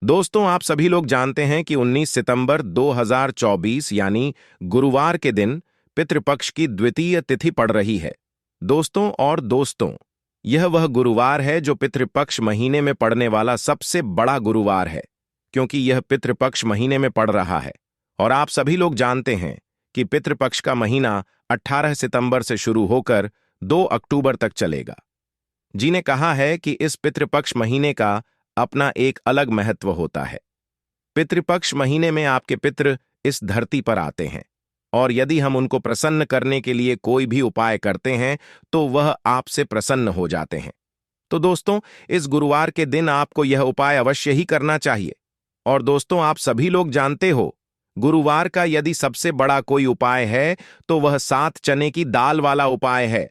दोस्तों, आप सभी लोग जानते हैं कि 19 सितंबर 2024 यानी गुरुवार के दिन पितृपक्ष की द्वितीय तिथि पड़ रही है। दोस्तों, यह वह गुरुवार है जो पितृपक्ष महीने में पड़ने वाला सबसे बड़ा गुरुवार है, क्योंकि यह पितृपक्ष महीने में पड़ रहा है। और आप सभी लोग जानते हैं कि पितृपक्ष का महीना 18 सितंबर से शुरू होकर 2 अक्टूबर तक चलेगा। जी ने कहा है कि इस पितृपक्ष महीने का अपना एक अलग महत्व होता है। पितृपक्ष महीने में आपके पितृ इस धरती पर आते हैं, और यदि हम उनको प्रसन्न करने के लिए कोई भी उपाय करते हैं तो वह आपसे प्रसन्न हो जाते हैं। तो दोस्तों, इस गुरुवार के दिन आपको यह उपाय अवश्य ही करना चाहिए। और दोस्तों, आप सभी लोग जानते हो, गुरुवार का यदि सबसे बड़ा कोई उपाय है तो वह 7 चने की दाल वाला उपाय है।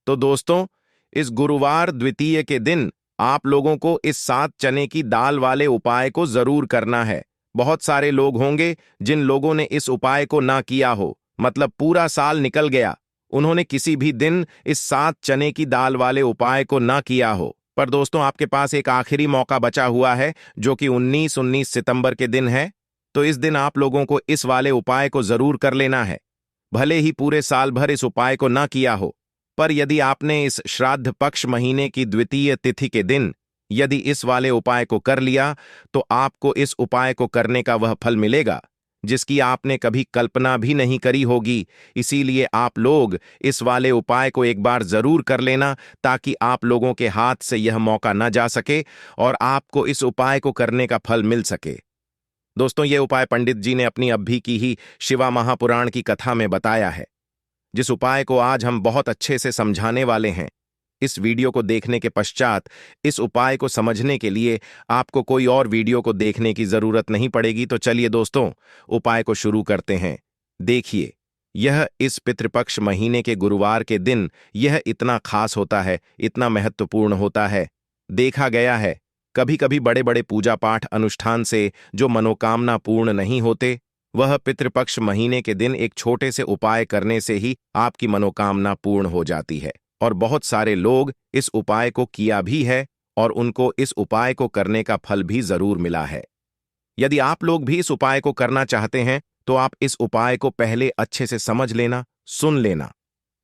तो दोस्तों, इस गुरुवार द्वितीय के दिन आप लोगों को इस 7 चने की दाल वाले उपाय को जरूर करना है। बहुत सारे लोग होंगे जिन लोगों ने इस उपाय को ना किया हो, मतलब पूरा साल निकल गया, उन्होंने किसी भी दिन इस 7 चने की दाल वाले उपाय को ना किया हो। पर दोस्तों, आपके पास एक आखिरी मौका बचा हुआ है, जो कि 19 सितंबर के दिन है। तो इस दिन आप लोगों को इस वाले उपाय को जरूर कर लेना है। भले ही पूरे साल भर इस उपाय को ना किया हो, पर यदि आपने इस श्राद्ध पक्ष महीने की द्वितीय तिथि के दिन यदि इस वाले उपाय को कर लिया, तो आपको इस उपाय को करने का वह फल मिलेगा जिसकी आपने कभी कल्पना भी नहीं करी होगी। इसीलिए आप लोग इस वाले उपाय को एक बार जरूर कर लेना, ताकि आप लोगों के हाथ से यह मौका न जा सके और आपको इस उपाय को करने का फल मिल सके। दोस्तों, यह उपाय पंडित जी ने अपनी अभी की ही शिवा महापुराण की कथा में बताया है, जिस उपाय को आज हम बहुत अच्छे से समझाने वाले हैं। इस वीडियो को देखने के पश्चात इस उपाय को समझने के लिए आपको कोई और वीडियो को देखने की जरूरत नहीं पड़ेगी। तो चलिए दोस्तों, उपाय को शुरू करते हैं। देखिए, यह इस पितृपक्ष महीने के गुरुवार के दिन यह इतना खास होता है, इतना महत्वपूर्ण होता है। देखा गया है, कभी कभी बड़े बड़े पूजा पाठ अनुष्ठान से जो मनोकामना पूर्ण नहीं होते, वह पितृपक्ष महीने के दिन एक छोटे से उपाय करने से ही आपकी मनोकामना पूर्ण हो जाती है। और बहुत सारे लोग इस उपाय को किया भी है और उनको इस उपाय को करने का फल भी जरूर मिला है। यदि आप लोग भी इस उपाय को करना चाहते हैं तो आप इस उपाय को पहले अच्छे से समझ लेना, सुन लेना,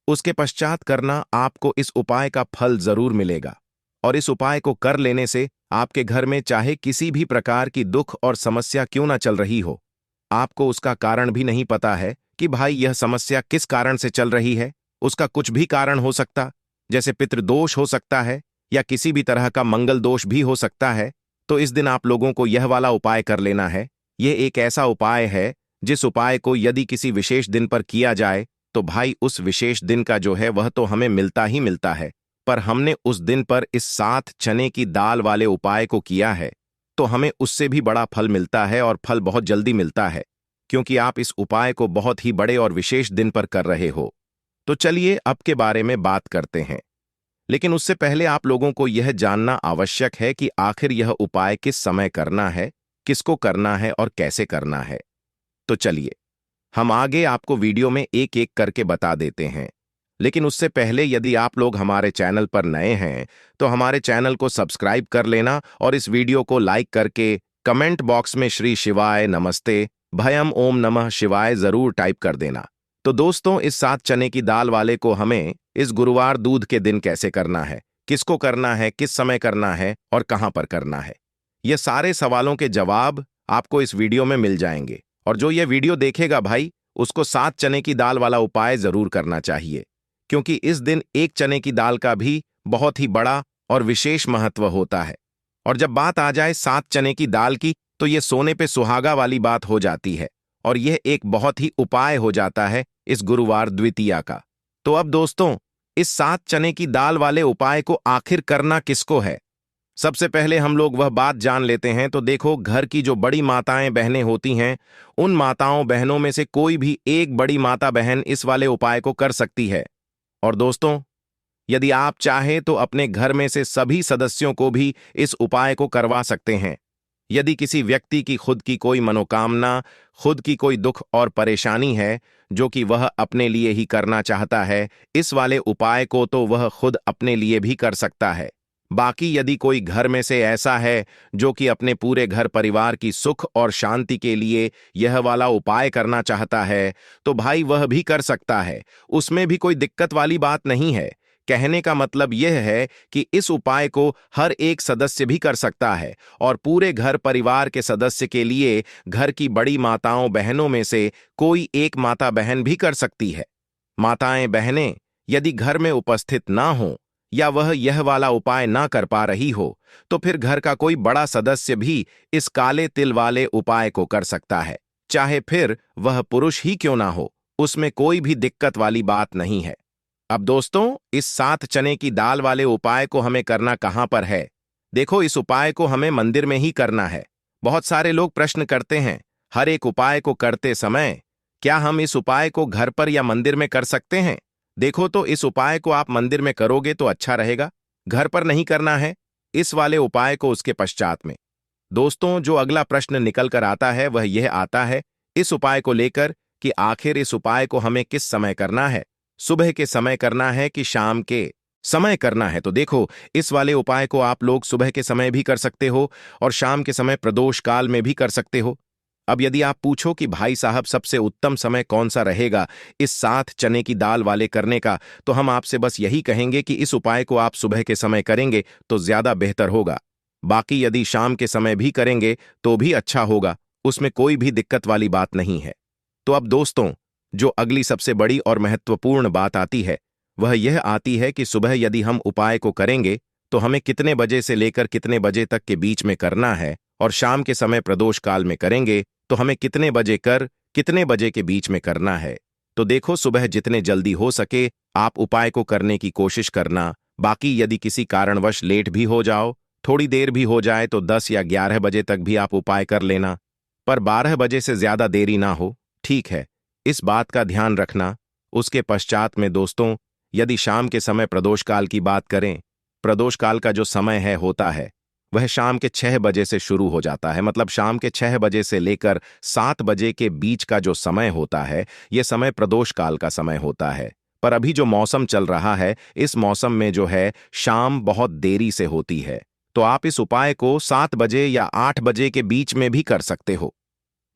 उसके पश्चात करना। आपको इस उपाय का फल जरूर मिलेगा। और इस उपाय को कर लेने से आपके घर में चाहे किसी भी प्रकार की दुख और समस्या क्यों ना चल रही हो, आपको उसका कारण भी नहीं पता है कि भाई यह समस्या किस कारण से चल रही है, उसका कुछ भी कारण हो सकता, जैसे पितृदोष हो सकता है या किसी भी तरह का मंगल दोष भी हो सकता है। तो इस दिन आप लोगों को यह वाला उपाय कर लेना है। यह एक ऐसा उपाय है जिस उपाय को यदि किसी विशेष दिन पर किया जाए तो भाई उस विशेष दिन का जो है वह तो हमें मिलता ही मिलता है। पर हमने उस दिन पर इस 7 चने की दाल वाले उपाय को किया है तो हमें उससे भी बड़ा फल मिलता है, और फल बहुत जल्दी मिलता है, क्योंकि आप इस उपाय को बहुत ही बड़े और विशेष दिन पर कर रहे हो। तो चलिए अब के बारे में बात करते हैं। लेकिन उससे पहले आप लोगों को यह जानना आवश्यक है कि आखिर यह उपाय किस समय करना है, किसको करना है और कैसे करना है। तो चलिए हम आगे आपको वीडियो में एक एक करके बता देते हैं। लेकिन उससे पहले यदि आप लोग हमारे चैनल पर नए हैं तो हमारे चैनल को सब्सक्राइब कर लेना, और इस वीडियो को लाइक करके कमेंट बॉक्स में श्री शिवाय नमस्ते भयम ओम नमः शिवाय जरूर टाइप कर देना। तो दोस्तों, इस 7 चने की दाल वाले को हमें इस गुरुवार दूध के दिन कैसे करना है, किसको करना है, किस समय करना है और कहां पर करना है, ये सारे सवालों के जवाब आपको इस वीडियो में मिल जाएंगे। और जो ये वीडियो देखेगा भाई, उसको 7 चने की दाल वाला उपाय जरूर करना चाहिए, क्योंकि इस दिन एक चने की दाल का भी बहुत ही बड़ा और विशेष महत्व होता है। और जब बात आ जाए 7 चने की दाल की, तो ये सोने पे सुहागा वाली बात हो जाती है, और यह एक बहुत ही उपाय हो जाता है इस गुरुवार द्वितीया का। तो अब दोस्तों, इस 7 चने की दाल वाले उपाय को आखिर करना किसको है, सबसे पहले हम लोग वह बात जान लेते हैं। तो देखो, घर की जो बड़ी माताएं बहनें होती हैं, उन माताओं बहनों में से कोई भी एक बड़ी माता बहन इस वाले उपाय को कर सकती है। और दोस्तों, यदि आप चाहें तो अपने घर में से सभी सदस्यों को भी इस उपाय को करवा सकते हैं। यदि किसी व्यक्ति की खुद की कोई मनोकामना, खुद की कोई दुख और परेशानी है जो कि वह अपने लिए ही करना चाहता है, इस वाले उपाय को तो वह खुद अपने लिए भी कर सकता है। बाकी यदि कोई घर में से ऐसा है जो कि अपने पूरे घर परिवार की सुख और शांति के लिए यह वाला उपाय करना चाहता है, तो भाई वह भी कर सकता है। उसमें भी कोई दिक्कत वाली बात नहीं है। कहने का मतलब यह है कि इस उपाय को हर एक सदस्य भी कर सकता है और पूरे घर परिवार के सदस्य के लिए घर की बड़ी माताओं बहनों में से कोई एक माता बहन भी कर सकती है। माताएं बहनें यदि घर में उपस्थित ना हो या वह यह वाला उपाय ना कर पा रही हो, तो फिर घर का कोई बड़ा सदस्य भी इस काले तिल वाले उपाय को कर सकता है, चाहे फिर वह पुरुष ही क्यों ना हो। उसमें कोई भी दिक्कत वाली बात नहीं है। अब दोस्तों, इस 7 चने की दाल वाले उपाय को हमें करना कहां पर है? देखो, इस उपाय को हमें मंदिर में ही करना है। बहुत सारे लोग प्रश्न करते हैं हर एक उपाय को करते समय, क्या हम इस उपाय को घर पर या मंदिर में कर सकते हैं? देखो, तो इस उपाय को आप मंदिर में करोगे तो अच्छा रहेगा, घर पर नहीं करना है। इस वाले उपाय को उसके पश्चात में। दोस्तों, जो अगला प्रश्न निकल कर आता है वह यह आता है इस उपाय को लेकर कि आखिर इस उपाय को हमें किस समय करना है, सुबह के समय करना है कि शाम के समय करना है? तो देखो, इस वाले उपाय को आप लोग सुबह के समय भी कर सकते हो और शाम के समय प्रदोष काल में भी कर सकते हो। अब यदि आप पूछो कि भाई साहब सबसे उत्तम समय कौन सा रहेगा इस 7 चने की दाल वाले करने का, तो हम आपसे बस यही कहेंगे कि इस उपाय को आप सुबह के समय करेंगे तो ज्यादा बेहतर होगा। बाकी यदि शाम के समय भी करेंगे तो भी अच्छा होगा, उसमें कोई भी दिक्कत वाली बात नहीं है। तो अब दोस्तों, जो अगली सबसे बड़ी और महत्वपूर्ण बात आती है वह यह आती है कि सुबह यदि हम उपाय को करेंगे तो हमें कितने बजे से लेकर कितने बजे तक के बीच में करना है, और शाम के समय प्रदोष काल में करेंगे तो हमें कितने बजे कर कितने बजे के बीच में करना है। तो देखो, सुबह जितने जल्दी हो सके आप उपाय को करने की कोशिश करना। बाकी यदि किसी कारणवश लेट भी हो जाओ, थोड़ी देर भी हो जाए, तो 10 या 11 बजे तक भी आप उपाय कर लेना, पर 12 बजे से ज्यादा देरी ना हो, ठीक है? इस बात का ध्यान रखना। उसके पश्चात में दोस्तों, यदि शाम के समय प्रदोष काल की बात करें, प्रदोष काल का जो समय है होता है वह शाम के 6 बजे से शुरू हो जाता है। मतलब शाम के 6 बजे से लेकर 7 बजे के बीच का जो समय होता है, यह समय प्रदोष काल का समय होता है। पर अभी जो मौसम चल रहा है, इस मौसम में जो है शाम बहुत देरी से होती है, तो आप इस उपाय को 7 बजे या 8 बजे के बीच में भी कर सकते हो।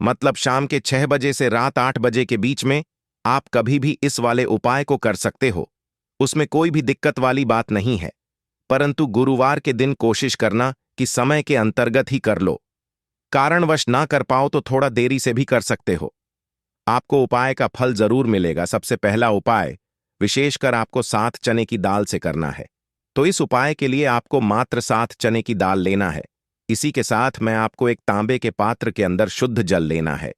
मतलब शाम के 6 बजे से रात 8 बजे के बीच में आप कभी भी इस वाले उपाय को कर सकते हो, उसमें कोई भी दिक्कत वाली बात नहीं है। परंतु गुरुवार के दिन कोशिश करना कि समय के अंतर्गत ही कर लो। कारणवश ना कर पाओ तो थोड़ा देरी से भी कर सकते हो, आपको उपाय का फल जरूर मिलेगा। सबसे पहला उपाय विशेषकर आपको 7 चने की दाल से करना है, तो इस उपाय के लिए आपको मात्र 7 चने की दाल लेना है। इसी के साथ मैं आपको एक तांबे के पात्र के अंदर शुद्ध जल लेना है,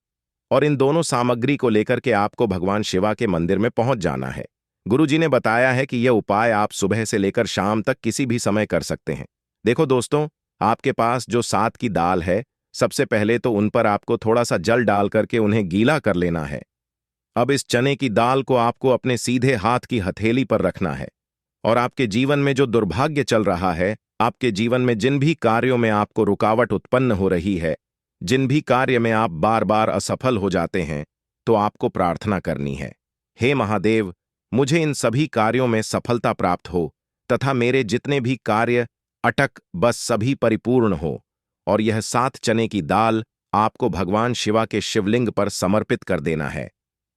और इन दोनों सामग्री को लेकर के आपको भगवान शिवा के मंदिर में पहुंच जाना है। गुरुजी ने बताया है कि यह उपाय आप सुबह से लेकर शाम तक किसी भी समय कर सकते हैं। देखो दोस्तों, आपके पास जो 7 की दाल है, सबसे पहले तो उन पर आपको थोड़ा सा जल डाल करके उन्हें गीला कर लेना है। अब इस चने की दाल को आपको अपने सीधे हाथ की हथेली पर रखना है, और आपके जीवन में जो दुर्भाग्य चल रहा है, आपके जीवन में जिन भी कार्यों में आपको रुकावट उत्पन्न हो रही है, जिन भी कार्य में आप बार बार असफल हो जाते हैं, तो आपको प्रार्थना करनी है, हे महादेव, मुझे इन सभी कार्यों में सफलता प्राप्त हो तथा मेरे जितने भी कार्य अटक बस सभी परिपूर्ण हो। और यह 7 चने की दाल आपको भगवान शिवा के शिवलिंग पर समर्पित कर देना है।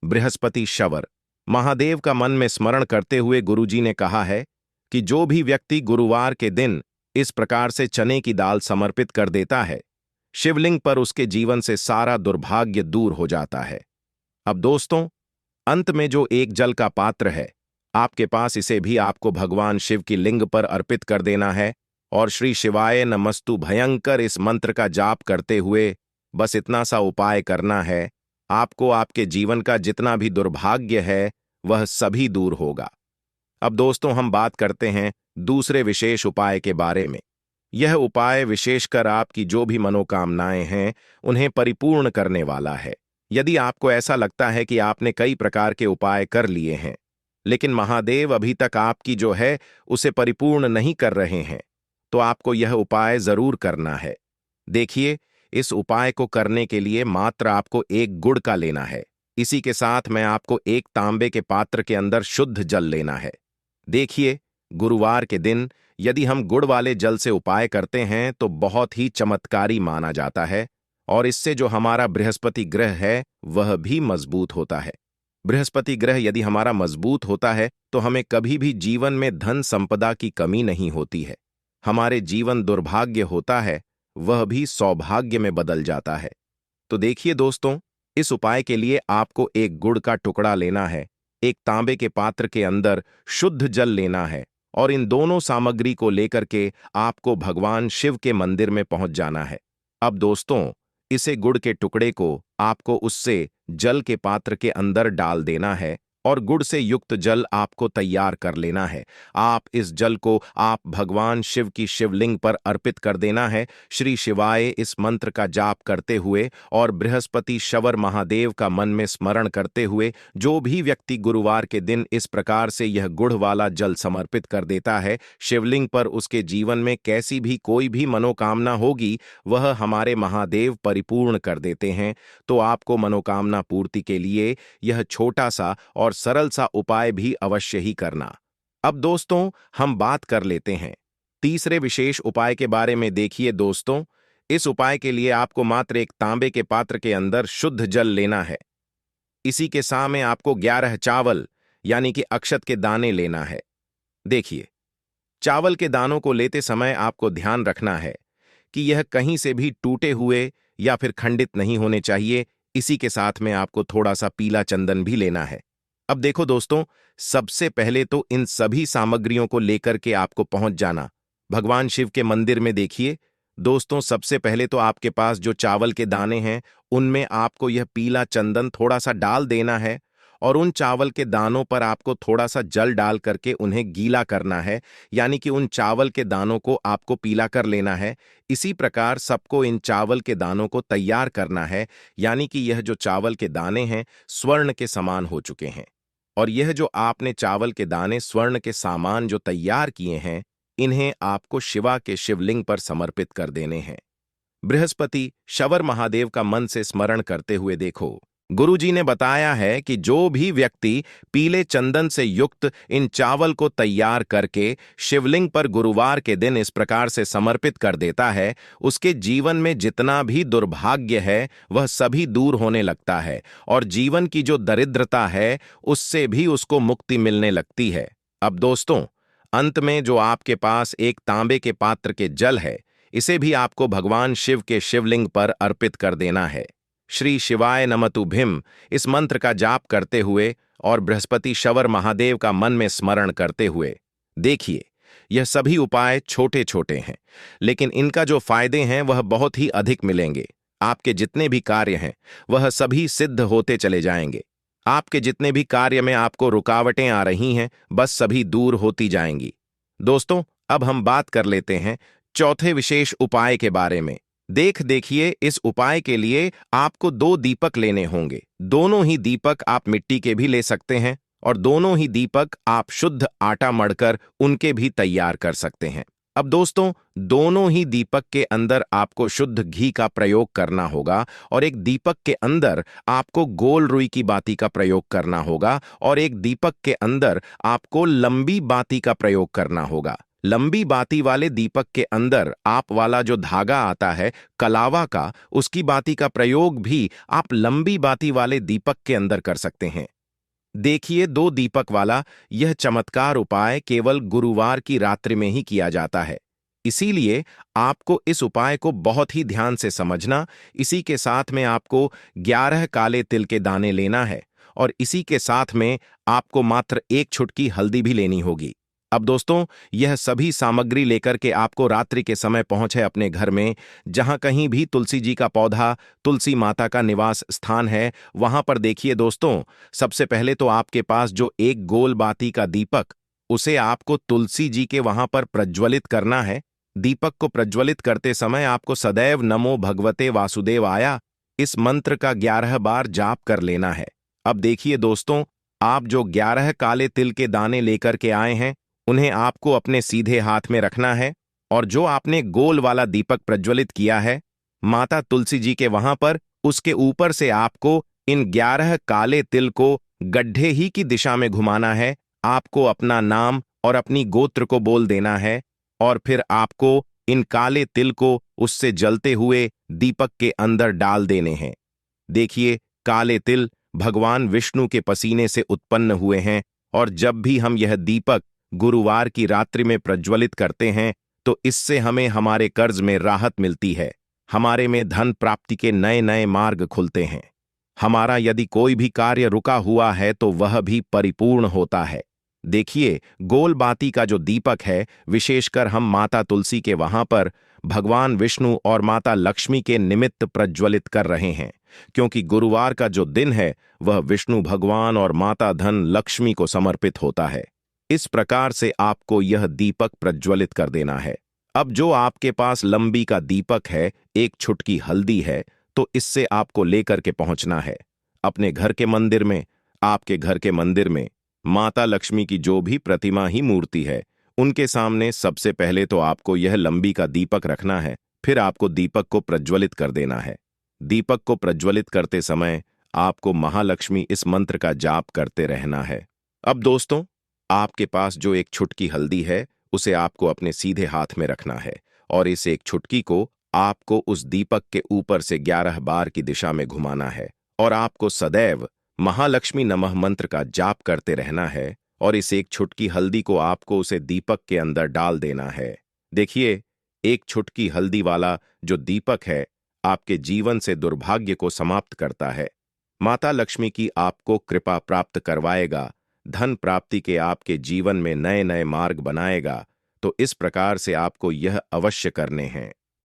बृहस्पति शवर महादेव का मन में स्मरण करते हुए गुरुजी ने कहा है कि जो भी व्यक्ति गुरुवार के दिन इस प्रकार से चने की दाल समर्पित कर देता है, शिवलिंग पर उसके जीवन से सारा दुर्भाग्य दूर हो जाता है। अब दोस्तों, अंत में जो एक जल का पात्र है आपके पास, इसे भी आपको भगवान शिव की लिंग पर अर्पित कर देना है, और श्री शिवाय नमस्तु भयंकर इस मंत्र का जाप करते हुए बस इतना सा उपाय करना है। आपको आपके जीवन का जितना भी दुर्भाग्य है वह सभी दूर होगा। अब दोस्तों, हम बात करते हैं दूसरे विशेष उपाय के बारे में। यह उपाय विशेषकर आपकी जो भी मनोकामनाएं हैं उन्हें परिपूर्ण करने वाला है। यदि आपको ऐसा लगता है कि आपने कई प्रकार के उपाय कर लिए हैं, लेकिन महादेव अभी तक आपकी जो है उसे परिपूर्ण नहीं कर रहे हैं, तो आपको यह उपाय जरूर करना है। देखिए, इस उपाय को करने के लिए मात्र आपको एक गुड़ का लेना है। इसी के साथ मैं आपको एक तांबे के पात्र के अंदर शुद्ध जल लेना है। देखिए, गुरुवार के दिन यदि हम गुड़ वाले जल से उपाय करते हैं तो बहुत ही चमत्कारी माना जाता है और इससे जो हमारा बृहस्पति ग्रह है वह भी मजबूत होता है। बृहस्पति ग्रह यदि हमारा मजबूत होता है तो हमें कभी भी जीवन में धन संपदा की कमी नहीं होती है। हमारे जीवन दुर्भाग्य होता है वह भी सौभाग्य में बदल जाता है। तो देखिए दोस्तों, इस उपाय के लिए आपको एक गुड़ का टुकड़ा लेना है, एक तांबे के पात्र के अंदर शुद्ध जल लेना है और इन दोनों सामग्री को लेकर के आपको भगवान शिव के मंदिर में पहुंच जाना है। अब दोस्तों, इसे गुड़ के टुकड़े को आपको उससे जल के पात्र के अंदर डाल देना है और गुड़ से युक्त जल आपको तैयार कर लेना है। आप इस जल को आप भगवान शिव की शिवलिंग पर अर्पित कर देना है। श्री शिवाय इस मंत्र का जाप करते हुए और बृहस्पति शवर महादेव का मन में स्मरण करते हुए जो भी व्यक्ति गुरुवार के दिन इस प्रकार से यह गुड़ वाला जल समर्पित कर देता है शिवलिंग पर, उसके जीवन में कैसी भी कोई भी मनोकामना होगी वह हमारे महादेव परिपूर्ण कर देते हैं। तो आपको मनोकामना पूर्ति के लिए यह छोटा सा और सरल सा उपाय भी अवश्य ही करना। अब दोस्तों, हम बात कर लेते हैं तीसरे विशेष उपाय के बारे में। देखिए दोस्तों, इस उपाय के लिए आपको मात्र एक तांबे के पात्र के अंदर शुद्ध जल लेना है। इसी के सामने आपको 11 चावल यानी कि अक्षत के दाने लेना है। देखिए, चावल के दानों को लेते समय आपको ध्यान रखना है कि यह कहीं से भी टूटे हुए या फिर खंडित नहीं होने चाहिए। इसी के साथ में आपको थोड़ा सा पीला चंदन भी लेना है। अब देखो दोस्तों, सबसे पहले तो इन सभी सामग्रियों को लेकर के आपको पहुंच जाना भगवान शिव के मंदिर में। देखिए दोस्तों, सबसे पहले तो आपके पास जो चावल के दाने हैं उनमें आपको यह पीला चंदन थोड़ा सा डाल देना है और उन चावल के दानों पर आपको थोड़ा सा जल डाल करके उन्हें गीला करना है, यानी कि उन चावल के दानों को आपको पीला कर लेना है। इसी प्रकार सबको इन चावल के दानों को तैयार करना है, यानी कि यह जो चावल के दाने हैं स्वर्ण के समान हो चुके हैं और यह जो आपने चावल के दाने स्वर्ण के सामान जो तैयार किए हैं इन्हें आपको शिवा के शिवलिंग पर समर्पित कर देने हैं। बृहस्पति शवर महादेव का मन से स्मरण करते हुए देखो, गुरुजी ने बताया है कि जो भी व्यक्ति पीले चंदन से युक्त इन चावल को तैयार करके शिवलिंग पर गुरुवार के दिन इस प्रकार से समर्पित कर देता है उसके जीवन में जितना भी दुर्भाग्य है वह सभी दूर होने लगता है और जीवन की जो दरिद्रता है उससे भी उसको मुक्ति मिलने लगती है। अब दोस्तों, अंत में जो आपके पास एक तांबे के पात्र के जल है इसे भी आपको भगवान शिव के शिवलिंग पर अर्पित कर देना है। श्री शिवाय नमतु भीम इस मंत्र का जाप करते हुए और बृहस्पति शवर महादेव का मन में स्मरण करते हुए। देखिए, यह सभी उपाय छोटे छोटे हैं लेकिन इनका जो फायदे हैं वह बहुत ही अधिक मिलेंगे। आपके जितने भी कार्य हैं वह सभी सिद्ध होते चले जाएंगे। आपके जितने भी कार्य में आपको रुकावटें आ रही हैं बस सभी दूर होती जाएंगी। दोस्तों, अब हम बात कर लेते हैं चौथे विशेष उपाय के बारे में। देखिए, इस उपाय के लिए आपको 2 दीपक लेने होंगे। दोनों ही दीपक आप मिट्टी के भी ले सकते हैं और दोनों ही दीपक आप शुद्ध आटा मढ़कर उनके भी तैयार कर सकते हैं। अब दोस्तों, दोनों ही दीपक के अंदर आपको शुद्ध घी का प्रयोग करना होगा और एक दीपक के अंदर आपको गोल रुई की बाती का प्रयोग करना होगा और एक दीपक के अंदर आपको लंबी बाती का प्रयोग करना होगा। लंबी बाती वाले दीपक के अंदर आप वाला जो धागा आता है कलावा का, उसकी बाती का प्रयोग भी आप लंबी बाती वाले दीपक के अंदर कर सकते हैं। देखिए, 2 दीपक वाला यह चमत्कार उपाय केवल गुरुवार की रात्रि में ही किया जाता है, इसीलिए आपको इस उपाय को बहुत ही ध्यान से समझना। इसी के साथ में आपको 11 काले तिल के दाने लेना है और इसी के साथ में आपको मात्र 1 चुटकी हल्दी भी लेनी होगी। अब दोस्तों, यह सभी सामग्री लेकर के आपको रात्रि के समय पहुंचे अपने घर में, जहां कहीं भी तुलसी जी का पौधा, तुलसी माता का निवास स्थान है, वहां पर देखिए दोस्तों, सबसे पहले तो आपके पास जो एक गोल बाती का दीपक, उसे आपको तुलसी जी के वहां पर प्रज्वलित करना है। दीपक को प्रज्वलित करते समय आपको सदैव नमो भगवते वासुदेवाय इस मंत्र का 11 बार जाप कर लेना है। अब देखिए दोस्तों, आप जो 11 काले तिल के दाने लेकर के आए हैं उन्हें आपको अपने सीधे हाथ में रखना है और जो आपने गोल वाला दीपक प्रज्वलित किया है माता तुलसी जी के वहां पर, उसके ऊपर से आपको इन 11 काले तिल को गड्ढे ही की दिशा में घुमाना है। आपको अपना नाम और अपनी गोत्र को बोल देना है और फिर आपको इन काले तिल को उससे जलते हुए दीपक के अंदर डाल देने हैं। देखिए, काले तिल भगवान विष्णु के पसीने से उत्पन्न हुए हैं, और जब भी हम यह दीपक गुरुवार की रात्रि में प्रज्वलित करते हैं तो इससे हमें हमारे कर्ज में राहत मिलती है, हमारे में धन प्राप्ति के नए नए मार्ग खुलते हैं। हमारा यदि कोई भी कार्य रुका हुआ है तो वह भी परिपूर्ण होता है। देखिए, गोल बाती का जो दीपक है, विशेषकर हम माता तुलसी के वहां पर भगवान विष्णु और माता लक्ष्मी के निमित्त प्रज्वलित कर रहे हैं, क्योंकि गुरुवार का जो दिन है वह विष्णु भगवान और माता धन लक्ष्मी को समर्पित होता है। इस प्रकार से आपको यह दीपक प्रज्वलित कर देना है। अब जो आपके पास लंबी का दीपक है, एक छुटकी हल्दी है, तो इससे आपको लेकर के पहुंचना है अपने घर के मंदिर में। आपके घर के मंदिर में माता लक्ष्मी की जो भी प्रतिमा ही मूर्ति है, उनके सामने सबसे पहले तो आपको यह लंबी का दीपक रखना है, फिर आपको दीपक को प्रज्वलित कर देना है। दीपक को प्रज्वलित करते समय आपको महालक्ष्मी इस मंत्र का जाप करते रहना है। अब दोस्तों, आपके पास जो एक छुटकी हल्दी है, उसे आपको अपने सीधे हाथ में रखना है, और इस एक छुटकी को आपको उस दीपक के ऊपर से 11 बार की दिशा में घुमाना है, और आपको सदैव महालक्ष्मी नमः मंत्र का जाप करते रहना है, और इस एक छुटकी हल्दी को आपको उसे दीपक के अंदर डाल देना है। देखिए, एक छुटकी हल्दी वाला जो दीपक है आपके जीवन से दुर्भाग्य को समाप्त करता है, माता लक्ष्मी की आपको कृपा प्राप्त करवाएगा, धन प्राप्ति के आपके जीवन में नए नए मार्ग बनाएगा। तो इस प्रकार से आपको यह अवश्य करने हैं।